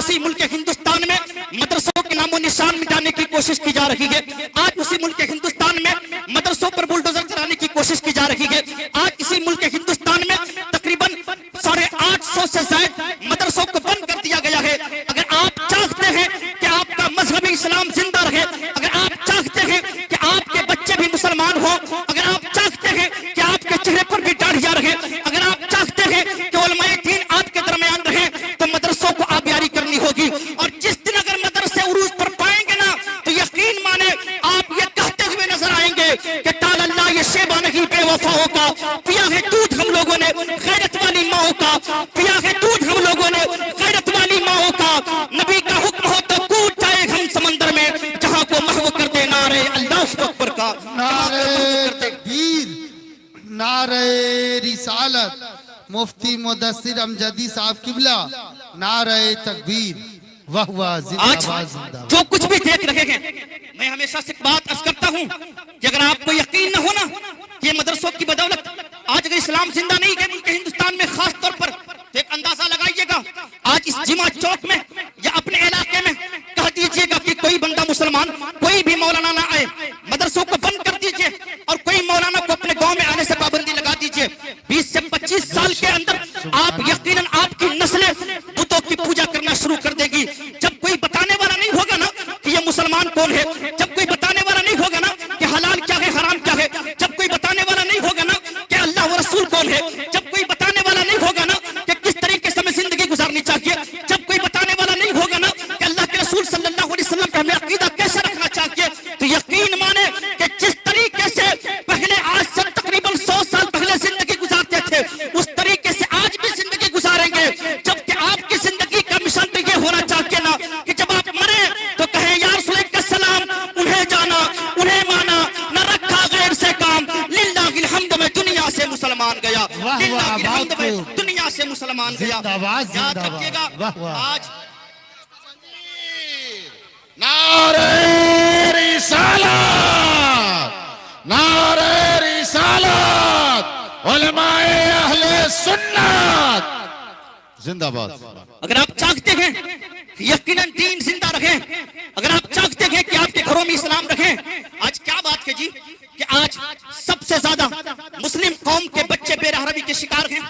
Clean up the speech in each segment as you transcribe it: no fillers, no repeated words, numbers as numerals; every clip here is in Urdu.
اسی ملک ہندوستان میں مدرسوں کے نام و نشان مٹانے کی کوشش کی جا رہی ہے. آج اسی ملک ہندوستان میں مدرسوں پر بلڈوزر چلانے کی کوشش کی جا رہی ہے. آج اسی ملک ہندوستان میں تقریباً 850 سے زائد مدرسوں کو بند کر دیا گیا ہے. اگر آپ چاہتے ہیں کہ آپ کا مذہبی اسلام زندہ رہے، اگر آپ چاہتے ہیں کہ آپ کے بچے بھی مسلمان ہوں، اگر آپ چاہتے ہیں کہ آپ کے چہرے پر بھی داڑھیاں رہے، اگر آپ چاہتے ہیں کہ علماء دین آپ کے درمیان رہے، تو مدرسوں کو آبیاری کرنی ہوگی. اور جس دن اگر مدرسے عروج پر پائیں گے نا، تو یقین مانے آپ یہ کہتے ہوئے نظر آئیں گے کہ تعالی اللہ یہ شیبہ نہیں بے وفاؤں کا، پیا ہے دودھ ہم لوگوں نے غیرت والی ماؤں کا، پیا ہے دودھ ہم لوگوں نے غیرت والی ماؤں کا. نبی کا حکم ہو تو کود جائے ہم سمندر میں، جہاں کو محو کر دے نعرے اللہ اکبر کا. نعرے تکبیر، نعرے رسالت، مفتی مدثر امجدی صاحب قبلہ، نعرہ تکبیر. واہ واہ، زندہ آج باد زندہ باد. جو کچھ بھی دیکھ رہے ہیں، میں ہمیشہ سے بات عرض کرتا ہوں کہ اگر آپ کو یقین نہ ہونا کہ یہ مدرسوں کی بدولت آج اگر اسلام زندہ نہیں ہے ملک ہندوستان میں خاص طور پر، تو ایک اندازہ لگائیے گا. آج اس جمعہ چوک میں یا اپنے علاقے میں کہہ دیجئے گا کہ کوئی بندہ مسلمان، کوئی بھی مولانا نہ آئے، مدرسوں کو بند کر دیجئے اور کوئی مولانا کو اپنے گاؤں میں آنے سے پابندی لگا دیجئے. 20 سے 25 سال کے اندر آپ یقیناً آپ کی نسلیں بتوں کی پوجا کرنا شروع کر دے گی. جب کوئی بتانے والا نہیں ہوگا نا کہ یہ مسلمان کون ہے، جب کوئی بتانے والا نہیں ہوگا نا کہ حلال کیا ہے حرام کیا ہے، جب کوئی بتانے والا نہیں ہوگا نا کہ اللہ و رسول کون ہے، جب کوئی بتانے والا نہیں ہوگا نا کہ کس طریقے سے ہمیں زندگی گزارنی چاہیے، جب کوئی بتانے والا نہیں ہوگا نا کہ اللہ کے رسول صلی اللہ علیہ وسلم کا ہمیں عقیدہ کیسے رکھنا چاہیے، تو یقین مانے کہ جس طریقے سے پہلے آج سے تقریباً 100 سال پہلے زندگی گزارتے تھے، اس طریقے سے آج بھی زندگی گزاریں گے. جبکہ آپ کی زندگی کا مشن تو یہ ہونا چاہیے نا کہ جب آپ مرے تو کہیں یا رسول کا سلام، انہیں جانا انہیں مانا، نہ رکھا غیر سے کام، للہ الحمد میں دنیا سے مسلمان گیا، للہ الحمد میں دنیا سے مسلمان گیا. زندہ باد، یاد زندہ رکھیے گا باد. آج نعرہ رسالت، نعرہ رسالت، علماء اہل سنت زندہ باد. اگر آپ چاہتے ہیں یقیناً دین زندہ رہے، اگر آپ چاہتے ہیں کہ آپ کے گھروں میں اسلام رہے، آج کیا بات ہے جی کہ آج سب سے زیادہ مسلم قوم کے بچے بے رحمی کے شکار ہیں.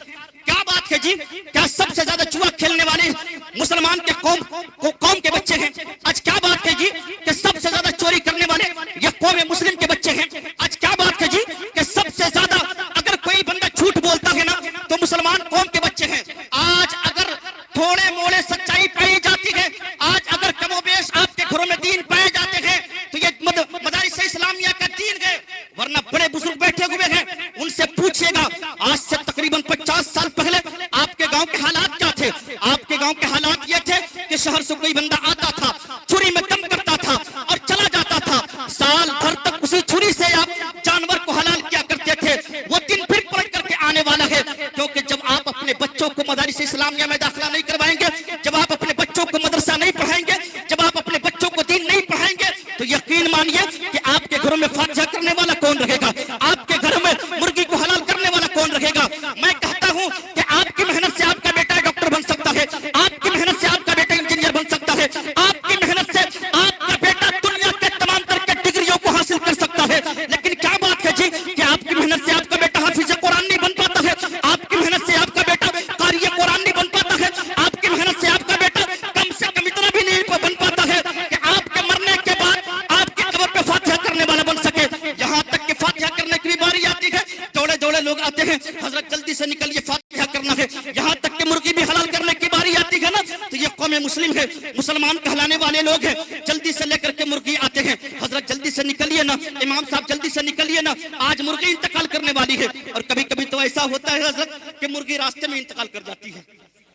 کیا بات ہے جی، کیا سب سے زیادہ جوا کھیلنے والے مسلمان کے قوم کے بچے ہیں. آج کیا بات ہے جی کہ سب سے زیادہ چوری کرنے والے یہ قوم مسلم کے بچے ہیں. آج کیا بات ہے جی کہ سب سے زیادہ اگر کوئی بندہ جھوٹ بولتا ہے نا تو مسلمان قوم کے بچے ہیں. آج اگر تھوڑے موڑے سچائی پائی جاتی ہے، آج اگر کم و بیش آپ کے گھروں میں دین پائے جاتے ہیں، تو یہ مدارس اسلامیہ کا دین ہے. ورنہ بڑے بزرگ بیٹھے ہوئے ہیں، ان سے پوچھئے گا آج سے تقریباً 50 سال پہلے آپ کے گاؤں کے حالات کیا تھے. آپ کے گاؤں کے حالات یہ تھے کہ شہر سے کوئی بندہ آتا تھا، چھری میں دم کرتا تھا اور چلا جاتا تھا. سال بھر تک اسی چھری سے آپ جانور کو حلال کیا کرتے تھے. وہ دن پھر پلٹ کر کے آنے والا ہے، کیونکہ جب آپ اپنے بچوں کو مدارس اسلامیہ میں داخلہ نہیں کروائیں گے، جب آپ اپنے بچوں کو مدرسہ نہیں پڑھائیں گے، جب آپ اپنے بچوں کو دین نہیں پڑھائیں گے، تو یقین مانیے کہ آپ کے گھروں میں فاتحہ کرنے والا کون رہے گا، آپ کے گھر میں مرغی کو حلال کرنے والا کون رہے گا. میں کہتا ہوں کہ آپ کی محنت سے آپ کا بیٹا ڈاکٹر بن سکتا ہے، آپ کی محنت سے آپ کا بیٹا انجینئر بن سکتا ہے، آپ کی محنت سے آپ کا بیٹا دنیا کے تمام طرح کے ڈگریوں کو حاصل کر سکتا ہے. لیکن کیا بات ہے جی کہ آپ کی محنت سے آپ کا بیٹا حافظ قرآن نہیں بن پاتا ہے، آپ کی محنت سے آپ کا بیٹا قاری قرآن نہیں بن پاتا ہے، آپ کی محنت سے آپ کا بیٹا کم سے کم اتنا بھی نہیں بن پاتا ہے کہ آپ کے مرنے کے بعد آپ کی قبر پہ فاتحہ کرنے والا بن سکے. یہاں تک کہ فاتحہ کرنے کی بھی باری آتی ہے، جوڑے جوڑے لوگ آتے ہیں، حضرت جلدی سے نکلیے فاتحہ کرنا ہے. یہاں تک کہ مرغی بھی حلال کرنے کی باری آتی ہے نا، تو یہ قوم مسلم ہے، مسلمان کہلانے والے لوگ ہیں، جلدی سے لے کر کے مرغی آتے ہیں. حضرت جلدی سے نکلیے نا، امام صاحب جلدی سے نکلیے نا، آج مرغی انتقال کرنے والی ہے. اور کبھی کبھی تو ایسا ہوتا ہے حضرت کہ مرغی راستے میں انتقال کر جاتی ہے،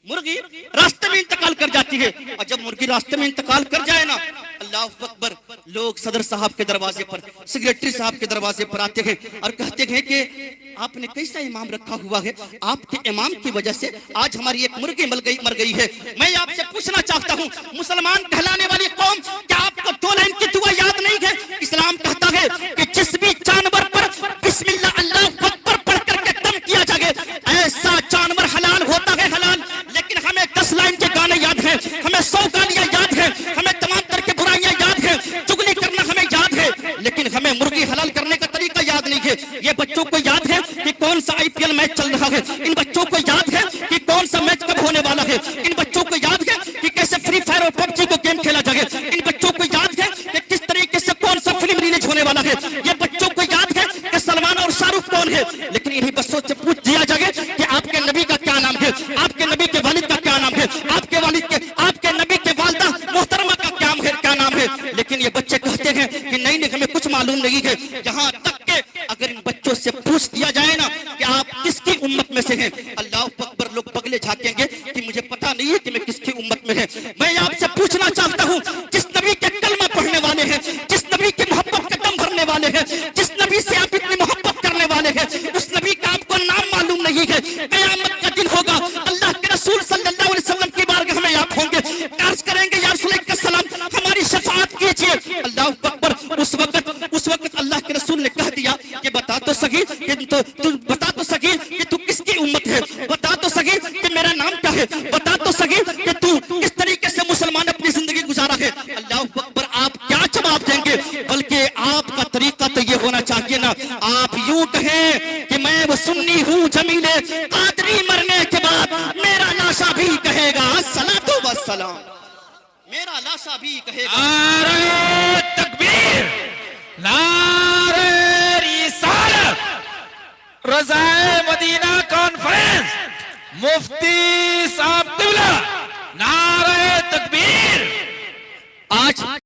مرغی راستے میں انتقال کر جاتی ہے. اور جب مرغی راستے میں انتقال کر جائے نا، اللہ اکبر، لوگ صدر صاحب کے دروازے پر، سیکریٹری صاحب کے دروازے پر آتے ہیں اور کہتے ہیں کہ آپ نے کیسا امام رکھا ہوا ہے، آپ کے امام کی وجہ سے آج ہماری ایک مرغی مر گئی ہے. میں آپ سے پوچھنا چاہتا ہوں، مسلمان کہلانے والی قوم، کیا آپ کو 2 لائن کی دعا یاد نہیں ہے؟ اسلام کہتا ہے کہ جس بھی جانور پر بسم اللہ اللہ اکبر پڑھ کر کے دم کیا جائے، ایسا جانور حلال ہوتا ہے حلال. لیکن ہمیں 10 لائن کے گانے یاد ہیں، ہمیں 100 گالیاں یاد ہیں, ہمیں تمام طرح کی برائیاں یاد ہیں, چگلی کرنا ہمیں یاد ہے, لیکن ہمیں مرغی حلال کرنے کا طریقہ یاد نہیں ہے. یہ بچوں کو یاد ہے کہ کون سا IPL میچ چل رہا ہے, ان بچوں کو یاد ہے کہ کون سا میچ کب ہونے والا ہے, ان بچوں کو یاد ہے کہ کیسے فری فائر اور PUBG کو گیم کھیلا جائے, ان بچوں کو یاد ہے کہ کس طریقے سے کون سا فلم ریلیز ہونے والا ہے, یہ بچوں کو یاد ہے کہ سلمان اور شاہ رخ کون ہے. لیکن انہی بچوں سے پوچھ دیا جائے کہ آپ کے نبی کا کیا نام ہے, آپ کے نبی کے والد کا کیا نام ہے, آپ کے نبی کے والدہ محترمہ کا کیا نام ہے. لیکن یہ بچے کہتے ہیں کہ نہیں ہمیں کچھ معلوم نہیں ہے. یہاں تک کہ اگر ان بچوں سے پوچھ دیا جائے نا کہ آپ کس کی امت میں سے ہیں, اللہ اکبر, لوگ پگلے جھانکیں گے کہ مجھے پتا نہیں ہے کہ میں کس کی امت میں ہے. میں آپ سے پوچھنا چاہتا ہوں, جس نبی کے کلمہ پڑھنے والے ہیں, جس نبی کی محبت کا دم بھرنے والے ہیں, جس نبی سے آپ اتنی محبت کرنے والے ہیں, اس نبی کا آپ کو نام معلوم نہیں ہے. قیامت کا دن ہوگا, اللہ کے رسول صلی اللہ علیہ وسلم کی بارگاہ میں آپ ہوں گے, عرض کریں گے یا رسول اللہ کے سلام ہماری شفاعت کیجئے. اللہ اکبر. اس وقت اللہ کے رسول نے کہہ دیا کہ بتا تو سکی کہ تو کس کی امت ہے, بتا تو سکی کہ میرا نام کیا ہے, بتا تو سکی کہ تو کس طریقے سے مسلمان اپنی زندگی گزارا ہے. اللہ اکبر. آپ کیا جواب دیں گے, بلکہ آپ کا طریقہ تو یہ ہونا چاہیے نا, آپ یوں کہیں کہ میں وہ سنی ہوں جمیلے قادری, مرنے کے بعد میرا لاشا بھی کہے گا الصلاۃ والسلام, میرا لاشا بھی کہے گا. نعرہ تکبیر, نعرہ رسالت, رضائے مدینہ کانفرنس, مفتی صاحب قبلہ, نعرہ تکبیر. آج